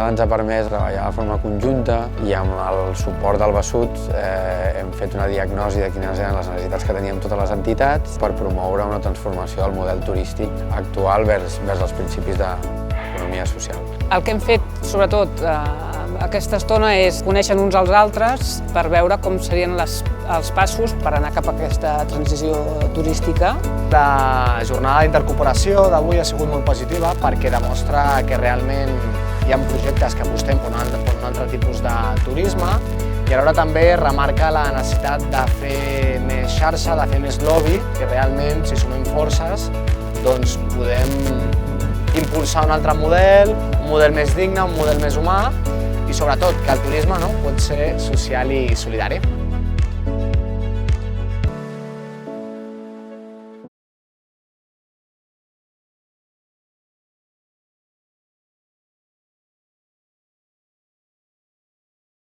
ens ha permès treballar de forma conjunta i amb el suport del Besut hem fet una diagnosi de quines eren les necessitats que teníem totes les entitats per promoure una transformació del model turístic actual vers els principis d'economia social. El que hem fet, sobretot, aquesta estona és conèixer uns als altres per veure com serien els passos per anar cap a aquesta transició turística. La jornada d'intercooperació d'avui ha sigut molt positiva perquè demostra que realment hi ha projectes que apostem per un altre tipus de turisme i alhora també remarca la necessitat de fer més xarxa, de fer més lobby, que realment, si sumem forces, doncs podem impulsar un altre model, un model més digne, un model més humà i sobretot que el turisme pot ser social i solidari.